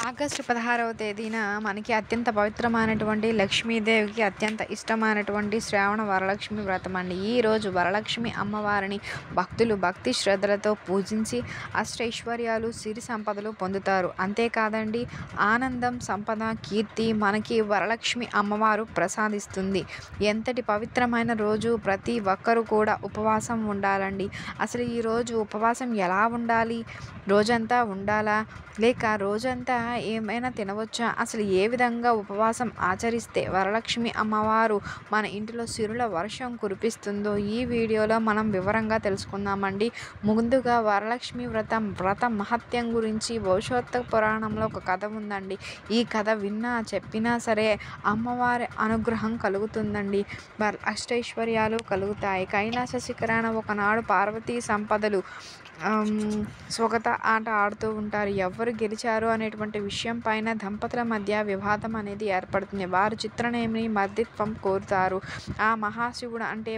August 16వ తేదీన మనకి అత్యంత పవిత్రమైనటువంటి లక్ష్మీదేవికి అత్యంత ఇష్టమైనటువంటి శ్రావణ వరలక్ష్మి వ్రతం అండి. ఈరోజు వరలక్ష్మి అమ్మవారిని భక్తులు భక్తి శ్రద్ధలతో పూజించి అష్టైశ్వర్యాలు సిరి సంపదలు పొందుతారు. అంతేకాదండి, ఆనందం సంపద కీర్తి మనకి వరలక్ష్మి అమ్మవారు ప్రసాదిస్తుంది. ఎంతటి పవిత్రమైన రోజు, ప్రతి ఒక్కరూ కూడా ఉపవాసం ఉండాలండి. అసలు ఈరోజు ఉపవాసం ఎలా ఉండాలి? రోజంతా ఉండాలా, లేక రోజంతా ఏమైనా తినవచ్చా? అసలు ఏ విధంగా ఉపవాసం ఆచరిస్తే వరలక్ష్మి అమ్మవారు మన ఇంటిలో సిరుల వర్షం కురిపిస్తుందో ఈ వీడియోలో మనం వివరంగా తెలుసుకుందామండి. ముందుగా వరలక్ష్మి వ్రత మహత్యం గురించి భవిష్యత్తు పురాణంలో ఒక కథ ఉందండి. ఈ కథ విన్నా చెప్పినా సరే అమ్మవారి అనుగ్రహం కలుగుతుందండి. అష్టైశ్వర్యాలు కలుగుతాయి. కైలాస శిఖరాన ఒకనాడు పార్వతీ సంపదలు స్వగత ఆట ఆడుతూ ఉంటారు. ఎవరు గెలిచారు అనేటువంటి విషయం పైన దంపతుల మధ్య వివాదం అనేది ఏర్పడుతుంది. వారు చిత్రనేమిని మర్దిత్వం కోరుతారు. ఆ మహాశివుడు అంటే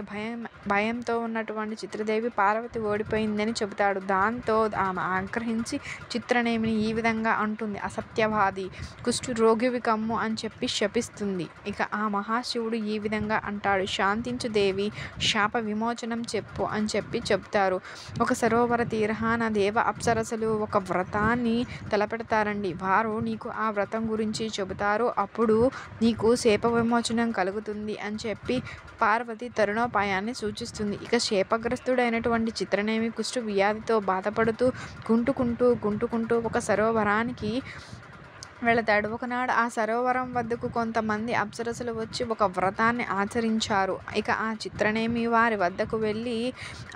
భయంతో ఉన్నటువంటి చిత్రదేవి పార్వతి ఓడిపోయిందని చెబుతాడు. దాంతో ఆమె ఆగ్రహించి చిత్రనేమిని ఈ విధంగా అంటుంది: అసత్యవాది, కుష్టు రోగివి కమ్ము అని చెప్పి శపిస్తుంది. ఇక ఆ మహాశివుడు ఈ విధంగా అంటాడు: శాంతించు దేవి, శాప విమోచనం చెప్పు అని చెప్తారు. ఒక సరోవర తీరహాన దేవ అప్సరసలు ఒక వ్రతాన్ని తలపెడతారండి. వారు నీకు ఆ వ్రతం గురించి చెబుతారు. అప్పుడు నీకు శాప విమోచనం కలుగుతుంది అని చెప్పి పార్వతి తరుణోపాయాన్ని సూచిస్తుంది. ఇక శాపగ్రస్తుడైనటువంటి చిత్రనేమి కుష్టు వ్యాధితో బాధపడుతూ గుంటుకుంటూ ఒక సరోవరానికి వెళతాడు. ఒకనాడు ఆ సరోవరం వద్దకు కొంతమంది అప్సరసలు వచ్చి ఒక వ్రతాన్ని ఆచరించారు. ఇక ఆ చిత్రనేమి వారి వద్దకు వెళ్ళి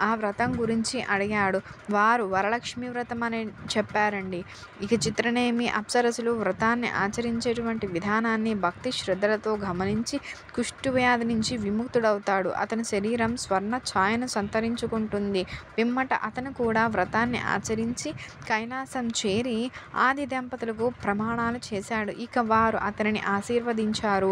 ఆ వ్రతం గురించి అడిగాడు. వారు వరలక్ష్మి వ్రతం అని చెప్పారండి. ఇక చిత్రనేమి అప్సరసలు వ్రతాన్ని ఆచరించేటువంటి విధానాన్ని భక్తి శ్రద్ధలతో గమనించి కుష్టు వ్యాధి నుంచి విముక్తుడవుతాడు. అతని శరీరం స్వర్ణ ఛాయను సంతరించుకుంటుంది. పిమ్మట అతను కూడా వ్రతాన్ని ఆచరించి కైలాసం చేరి ఆది దంపతులకు ప్రమాణాలు చేశాడు. ఇక వారు అతనిని ఆశీర్వదించారు.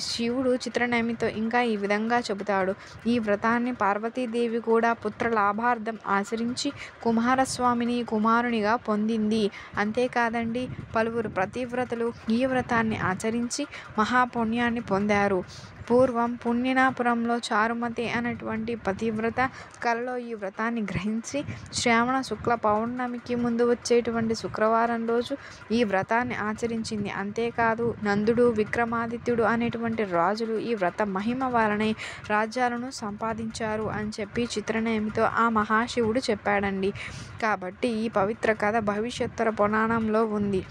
శివుడు చిత్రనేమితో ఇంకా ఈ విధంగా చెబుతాడు: ఈ వ్రతాన్ని పార్వతీదేవి కూడా పుత్ర లాభార్థం ఆచరించి కుమారస్వామిని కుమారునిగా పొందింది. అంతేకాదండి, పలువురు పతివ్రతలు ఈ వ్రతాన్ని ఆచరించి మహాపుణ్యాన్ని పొందారు. పూర్వం పుణ్యనాపురంలో చారుమతి అనేటువంటి పతివ్రత కలలో ఈ వ్రతాన్ని గ్రహించి శ్రావణ శుక్ల పౌర్ణమికి ముందు వచ్చేటువంటి శుక్రవారం రోజు ఈ వ్రతాన్ని ఆచరించింది. అంతేకాదు, నందుడు, విక్రమాదిత్యుడు అనేటువంటి రాజులు ఈ వ్రత మహిమ వలనే రాజ్యాలను సంపాదించారు అని చెప్పి చిత్రనేమితో ఆ మహాశివుడు చెప్పాడండి. కాబట్టి ఈ పవిత్ర కథ భవిష్యత్తర పురాణంలో ఉంది.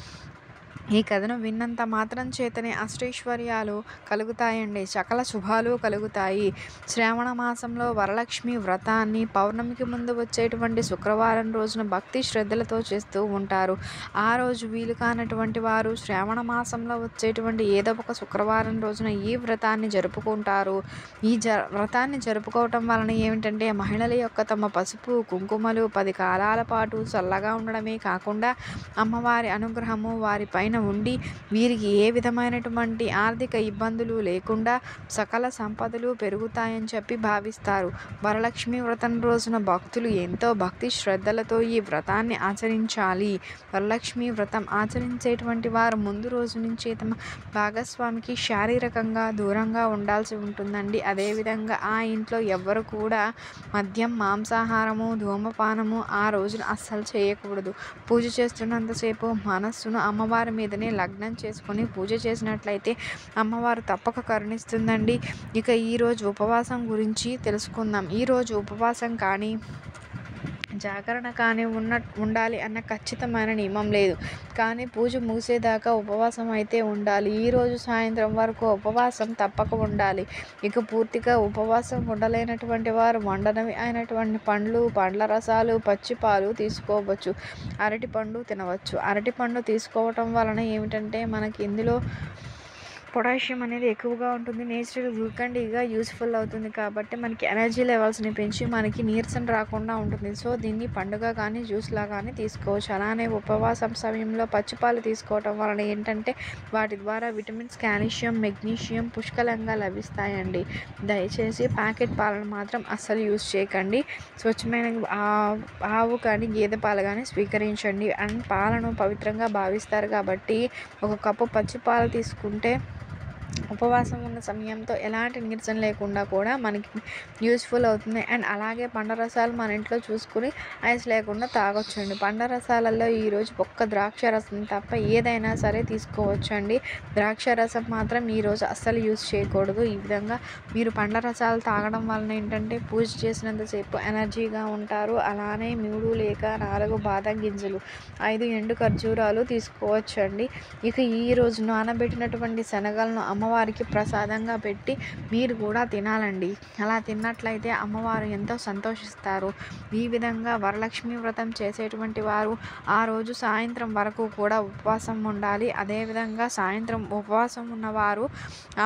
ఈ కథను విన్నంత మాత్రం చేతనే అష్టైశ్వర్యాలు కలుగుతాయండి, సకల శుభాలు కలుగుతాయి. శ్రావణ మాసంలో వరలక్ష్మి వ్రతాన్ని పౌర్ణమికి ముందు వచ్చేటువంటి శుక్రవారం రోజున భక్తి శ్రద్ధలతో చేస్తూ ఉంటారు. ఆ రోజు వీలు కానటువంటి వారు శ్రావణ మాసంలో వచ్చేటువంటి ఏదో ఒక శుక్రవారం రోజున ఈ వ్రతాన్ని జరుపుకుంటారు. ఈ వ్రతాన్ని జరుపుకోవటం వలన ఏమిటంటే మహిళల యొక్క తమ పసుపు కుంకుమలు 10 కాలాల పాటు చల్లగా ఉండడమే కాకుండా అమ్మవారి అనుగ్రహము వారి పైన ఉండి వీరికి ఏ విధమైనటువంటి ఆర్థిక ఇబ్బందులు లేకుండా సకల సంపదలు పెరుగుతాయని చెప్పి భావిస్తారు. వరలక్ష్మి వ్రతం రోజున భక్తులు ఎంతో భక్తి శ్రద్ధలతో ఈ వ్రతాన్ని ఆచరించాలి. వరలక్ష్మి వ్రతం ఆచరించేటువంటి వారు ముందు రోజు నుంచి తమ భాగస్వామికి శారీరకంగా దూరంగా ఉండాల్సి ఉంటుందండి. అదేవిధంగా ఆ ఇంట్లో ఎవ్వరు కూడా మద్యం, మాంసాహారము, ధూమపానము ఆ రోజున అస్సలు చేయకూడదు. పూజ చేస్తున్నంతసేపు మనస్సును అమ్మవారి మీదనే లగ్నం చేసుకొని పూజ చేసినట్లయితే అమ్మవారు తప్పక కరుణిస్తుందండి. ఇక ఈరోజు ఉపవాసం గురించి తెలుసుకుందాం. ఈరోజు ఉపవాసం కానీ జాగరణ కానీ ఉండాలి అన్న ఖచ్చితమైన నియమం లేదు. కానీ పూజ ముగిసేదాకా ఉపవాసం అయితే ఉండాలి. ఈరోజు సాయంత్రం వరకు ఉపవాసం తప్పక ఉండాలి. ఇక పూర్తిగా ఉపవాసం ఉండలేనటువంటి వారు వండనవి అయినటువంటి పండ్లు, పండ్ల రసాలు, పచ్చిపాలు తీసుకోవచ్చు. అరటిపండు తినవచ్చు. అరటిపండు తీసుకోవటం వలన ఏమిటంటే మనకి ఇందులో పొటాషియం అనేది ఎక్కువగా ఉంటుంది. నేచురల్ గ్లూకాన్-డిగా యూజ్ఫుల్ అవుతుంది కాబట్టి మనకి ఎనర్జీ లెవెల్స్ని పెంచి మనకి నీరసం రాకుండా ఉంటుంది. సో దీన్ని పండుగ కానీ జ్యూస్లా కానీ తీసుకోవచ్చు. అలానే ఉపవాసం సమయంలో పచ్చిపాలు తీసుకోవటం వలన ఏంటంటే వాటి ద్వారా విటమిన్స్, కాల్షియం, మెగ్నీషియం పుష్కలంగా లభిస్తాయండి. దయచేసి ప్యాకెట్ పాలను మాత్రం అస్సలు యూజ్ చేయకండి. స్వచ్ఛమైన ఆవు కానీ గేదె పాలు కానీ స్వీకరించండి. అండ్ పాలను పవిత్రంగా భావిస్తారు కాబట్టి ఒక కప్పు పచ్చి పాలు తీసుకుంటే ఉపవాసం ఉన్న సమయంతో ఎలాంటి నీరసం లేకుండా కూడా మనకి యూస్ఫుల్ అవుతుంది. అండ్ అలాగే పండ్ల రసాలు మన ఇంట్లో చూసుకుని ఐస్ లేకుండా తాగొచ్చండి. పండ్ల రసాలలో ఈరోజు ఒక్క ద్రాక్ష రసం తప్ప ఏదైనా సరే తీసుకోవచ్చండి. ద్రాక్ష రసం మాత్రం ఈరోజు అస్సలు యూజ్ చేయకూడదు. ఈ విధంగా మీరు పండ్ల రసాలు తాగడం వలన ఏంటంటే పూజ చేసినంతసేపు ఎనర్జీగా ఉంటారు. అలానే 3 లేక 4 బాదం గింజలు, 5 ఎండు ఖర్జూరాలు తీసుకోవచ్చండి. ఇక ఈరోజు నానబెట్టినటువంటి శనగలను అమ్మవారికి ప్రసాదంగా పెట్టి మీరు కూడా తినాలండి. అలా తిన్నట్లయితే అమ్మవారు ఎంతో సంతోషిస్తారు. ఈ విధంగా వరలక్ష్మి వ్రతం చేసేటువంటి వారు ఆ రోజు సాయంత్రం వరకు కూడా ఉపవాసం ఉండాలి. అదేవిధంగా సాయంత్రం ఉపవాసం ఉన్నవారు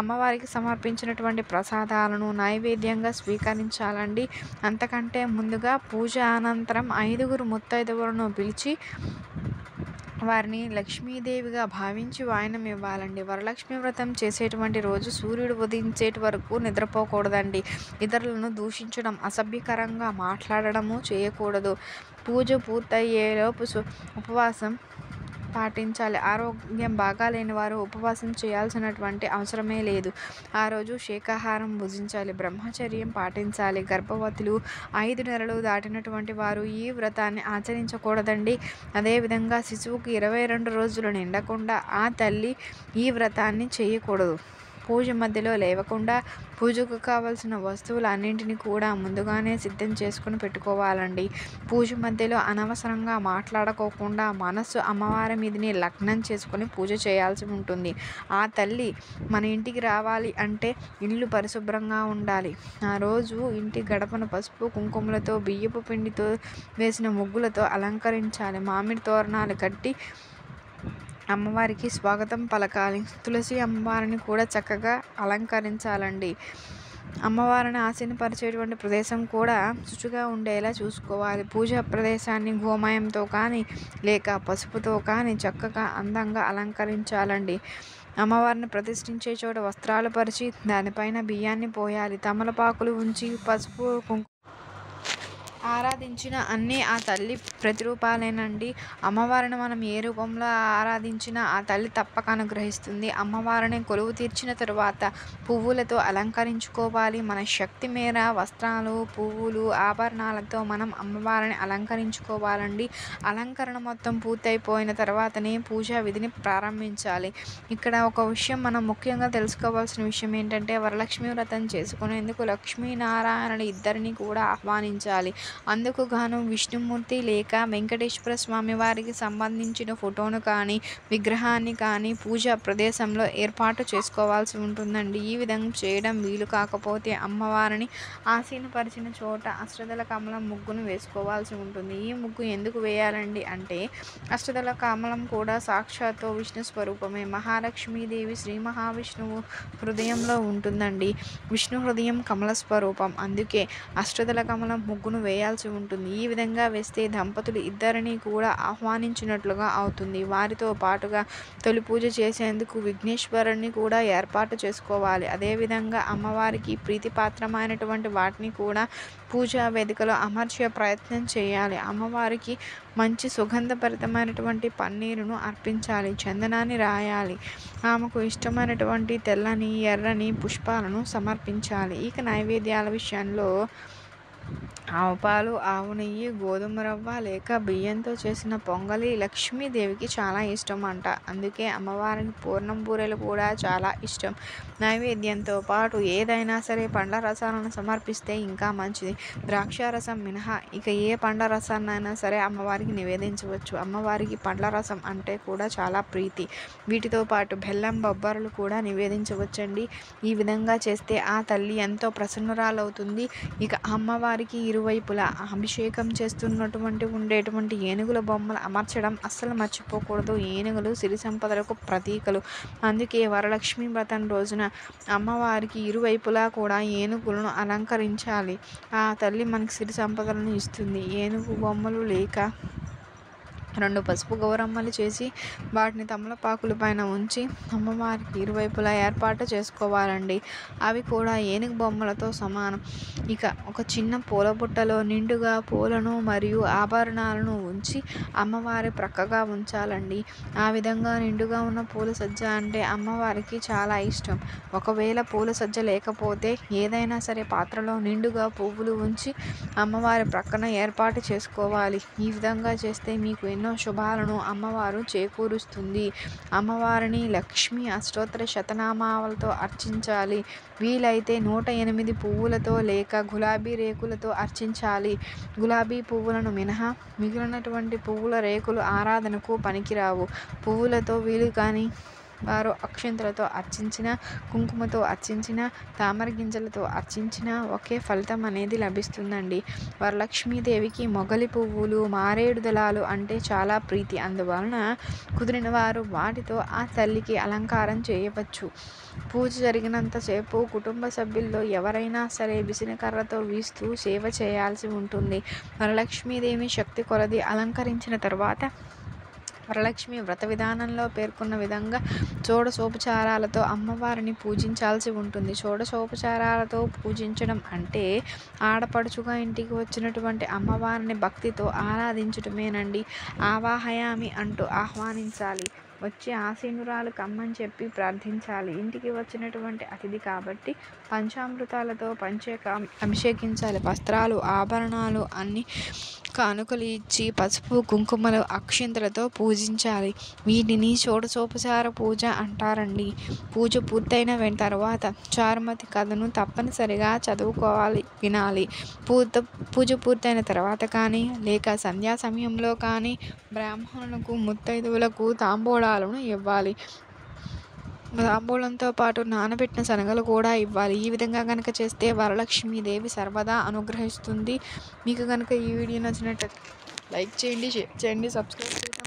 అమ్మవారికి సమర్పించినటువంటి ప్రసాదాలను నైవేద్యంగా స్వీకరించాలండి. అంతకంటే ముందుగా పూజ అనంతరం 5 ముత్తైదువులను పిలిచి వారిని లక్ష్మీదేవిగా భావించి వాయనం ఇవ్వాలండి. వరలక్ష్మి వ్రతం చేసేటువంటి రోజు సూర్యుడు ఉదయించేటి వరకు నిద్రపోకూడదండి. ఇతరులను దూషించడం, అసభ్యకరంగా మాట్లాడడము చేయకూడదు. పూజ పూర్తయ్యేలోపు ఉపవాసం పాటించాలి. ఆరోగ్యం బాగాలేని వారు ఉపవాసం చేయాల్సినటువంటి అవసరమే లేదు. ఆ రోజు శాకాహారం భుజించాలి. బ్రహ్మచర్యం పాటించాలి. గర్భవతులు, 5 నెలలు దాటినటువంటి వారు ఈ వ్రతాన్ని ఆచరించకూడదండి. అదేవిధంగా శిశువుకి 22 రోజులు నిండకుండా ఆ తల్లి ఈ వ్రతాన్ని చేయకూడదు. పూజ మధ్యలో లేవకుండా పూజకు కావలసిన వస్తువులన్నింటినీ కూడా ముందుగానే సిద్ధం చేసుకుని పెట్టుకోవాలండి. పూజ మధ్యలో అనవసరంగా మాట్లాడుకోకుండా మనస్సు అమ్మవారి మీదని లగ్నం చేసుకొని పూజ చేయాల్సి ఉంటుంది. ఆ తల్లి మన ఇంటికి రావాలి అంటే ఇల్లు పరిశుభ్రంగా ఉండాలి. ఆ రోజు ఇంటి గడపను పసుపు కుంకుమలతో, బియ్యపు పిండితో వేసిన ముగ్గులతో అలంకరించాలి. మామిడి తోరణాలు కట్టి అమ్మవారికి స్వాగతం పలకాలి. తులసి అమ్మవారిని కూడా చక్కగా అలంకరించాలండి. అమ్మవారిని ఆసీనపరిచేటువంటి ప్రదేశం కూడా శుచిగా ఉండేలా చూసుకోవాలి. పూజా ప్రదేశాన్ని గోమయంతో కానీ లేక పసుపుతో కానీ చక్కగా అందంగా అలంకరించాలండి. అమ్మవారిని ప్రతిష్ఠించే చోట వస్త్రాలు పరిచి దానిపైన బియ్యాన్ని పోయాలి. తమలపాకులు ఉంచి పసుపు కుంకుమ ఆరాధించిన అన్నీ ఆ తల్లి ప్రతిరూపాలేనండి. అమ్మవారిని మనం ఏ రూపంలో ఆరాధించినా ఆ తల్లి తప్పక అనుగ్రహిస్తుంది. అమ్మవారిని కొలువు తీర్చిన తరువాత పువ్వులతో అలంకరించుకోవాలి. మన శక్తి మేర వస్త్రాలు, పువ్వులు, ఆభరణాలతో మనం అమ్మవారిని అలంకరించుకోవాలండి. అలంకరణ మొత్తం పూర్తయిపోయిన తర్వాతనే పూజా విధిని ప్రారంభించాలి. ఇక్కడ ఒక విషయం మనం ముఖ్యంగా తెలుసుకోవాల్సిన విషయం ఏంటంటే వరలక్ష్మి వ్రతం చేసుకునేందుకు లక్ష్మీనారాయణులు ఇద్దరిని కూడా ఆహ్వానించాలి. అందుకు గాను విష్ణుమూర్తి లేక వెంకటేశ్వర స్వామి వారికి సంబంధించిన ఫోటోను కానీ విగ్రహాన్ని కానీ పూజా ప్రదేశంలో ఏర్పాటు చేసుకోవాల్సి ఉంటుందండి. ఈ విధంగా చేయడం వీలు కాకపోతే అమ్మవారిని ఆసీనపరిచిన చోట అష్టదళ కమలం ముగ్గును వేసుకోవాల్సి ఉంటుంది. ఈ ముగ్గు ఎందుకు వేయాలండి అంటే అష్టదళ కమలం కూడా సాక్షాత్తు విష్ణు స్వరూపమే. మహాలక్ష్మీదేవి శ్రీ మహావిష్ణువు హృదయంలో ఉంటుందండి. విష్ణు హృదయం కమల స్వరూపం. అందుకే అష్టదళ కమలం ముగ్గును వేయాల్సి ఉంటుంది. ఈ విధంగా వేస్తే దంపతులు ఇద్దరిని కూడా ఆహ్వానించినట్లుగా అవుతుంది. వారితో పాటుగా తొలి పూజ చేసేందుకు విఘ్నేశ్వరుని కూడా ఏర్పాటు చేసుకోవాలి. అదేవిధంగా అమ్మవారికి ప్రీతిపాత్రమైనటువంటి వాటిని కూడా పూజా వేదికలో అమర్చే ప్రయత్నం చేయాలి. అమ్మవారికి మంచి సుగంధభరితమైనటువంటి పన్నీరును అర్పించాలి. చందనాన్ని రాయాలి. ఆమెకు ఇష్టమైనటువంటి తెల్లని, ఎర్రని పుష్పాలను సమర్పించాలి. ఇక నైవేద్యాల విషయంలో ఆవు పాలు, ఆవు నెయ్యి, గోధుమ రవ్వ లేక బియ్యంతో చేసిన పొంగలి లక్ష్మీదేవికి చాలా ఇష్టం అంట. అందుకే అమ్మవారికి పూర్ణం బూరెలు కూడా చాలా ఇష్టం. నైవేద్యంతో పాటు ఏదైనా సరే పండ్ల రసాలను సమర్పిస్తే ఇంకా మంచిది. ద్రాక్షారసం మినహా ఇక ఏ పండ్ల రసాన్నైనా సరే అమ్మవారికి నివేదించవచ్చు. అమ్మవారికి పండ్ల రసం అంటే కూడా చాలా ప్రీతి. వీటితో పాటు బెల్లం, బొబ్బర్లు కూడా నివేదించవచ్చండి. ఈ విధంగా చేస్తే ఆ తల్లి ఎంతో ప్రసన్నురాలవుతుంది. ఇక అమ్మవారి అమ్మవారికి ఇరువైపులా అభిషేకం చేస్తున్నటువంటి ఉండేటువంటి ఏనుగుల బొమ్మలు అమర్చడం అస్సలు మర్చిపోకూడదు. ఏనుగులు సిరి సంపదలకు ప్రతీకలు. అందుకే వరలక్ష్మి వ్రతం రోజున అమ్మవారికి ఇరువైపులా కూడా ఏనుగులను అలంకరించాలి. ఆ తల్లి మనకి సిరి సంపదలను ఇస్తుంది. ఏనుగు బొమ్మలు లేక 2 పసుపు గౌరమ్మలు చేసి వాటిని తమలపాకుల పైన ఉంచి అమ్మవారికి ఇరువైపులా ఏర్పాటు చేసుకోవాలండి. అవి కూడా ఏనుగు బొమ్మలతో సమానం. ఇక ఒక చిన్న పూల బుట్టలో నిండుగా పూలను మరియు ఆభరణాలను ఉంచి అమ్మవారి ప్రక్కగా ఉంచాలండి. ఆ విధంగా నిండుగా ఉన్న పూల సజ్జ అంటే అమ్మవారికి చాలా ఇష్టం. ఒకవేళ పూల సజ్జ లేకపోతే ఏదైనా సరే పాత్రలో నిండుగా పువ్వులు ఉంచి అమ్మవారి ప్రక్కన ఏర్పాటు చేసుకోవాలి. ఈ విధంగా చేస్తే మీకు ఎన్నో శుభాలను అమ్మవారు చేకూరుస్తుంది. అమ్మవారిని లక్ష్మీ అష్టోత్తర శతనామాలతో అర్చించాలి. వీలైతే 108 పువ్వులతో లేక గులాబీ రేకులతో అర్చించాలి. గులాబీ పువ్వులను మినహా మిగిలినటువంటి పువ్వుల రేకులు ఆరాధనకు పనికిరావు. పువ్వులతో వీలు కానీ వారు అక్షంతలతో అర్చించిన, కుంకుమతో అర్చించిన, తామర గింజలతో అర్చించిన ఒకే ఫలితం అనేది లభిస్తుందండి. వరలక్ష్మీదేవికి మొగలి పువ్వులు, మారేడు దళాలు అంటే చాలా ప్రీతి. అందువలన కుదిరిన వారు వాటితో ఆ తల్లికి అలంకారం చేయవచ్చు. పూజ జరిగినంతసేపు కుటుంబ సభ్యుల్లో ఎవరైనా సరే విసనకర్రతో వీస్తూ సేవ చేయాల్సి ఉంటుంది. వరలక్ష్మీదేవి శక్తి కొలది అలంకరించిన తర్వాత వరలక్ష్మి వ్రత విధానంలో పేర్కొన్న విధంగా షోడశోపచారాలతో అమ్మవారిని పూజించాల్సి ఉంటుంది. షోడశోపచారాలతో పూజించడం అంటే ఆడపడుచుగా ఇంటికి వచ్చినటువంటి అమ్మవారిని భక్తితో ఆరాధించటమేనండి. ఆవాహయామి అంటూ ఆహ్వానించాలి. వచ్చి ఆసీనురాలు కమ్మని చెప్పి ప్రార్థించాలి. ఇంటికి వచ్చినటువంటి అతిథి కాబట్టి పంచామృతాలతో అభిషేకించాలి. వస్త్రాలు, ఆభరణాలు అన్ని కానుకలు ఇచ్చి పసుపు, కుంకుమలు, అక్షింతలతో పూజించాలి. వీటిని షోడశోపచార పూజ అంటారండి. పూజ పూర్తయిన తర్వాత చారుమతి కథను తప్పనిసరిగా చదువుకోవాలి, వినాలి. పూజ పూర్తయిన తర్వాత కానీ లేక సంధ్యా సమయంలో కానీ బ్రాహ్మణులకు, ముత్తైదువులకు తాంబూలాలను ఇవ్వాలి. తాంబూలంతో పాటు నానబెట్టిన శనగలు కూడా ఇవ్వాలి. ఈ విధంగా కనుక చేస్తే వరలక్ష్మీదేవి సర్వదా అనుగ్రహిస్తుంది. మీకు కనుక ఈ వీడియో నచ్చినట్లయితే లైక్ చేయండి, షేర్ చేయండి, సబ్స్క్రైబ్ చేయండి.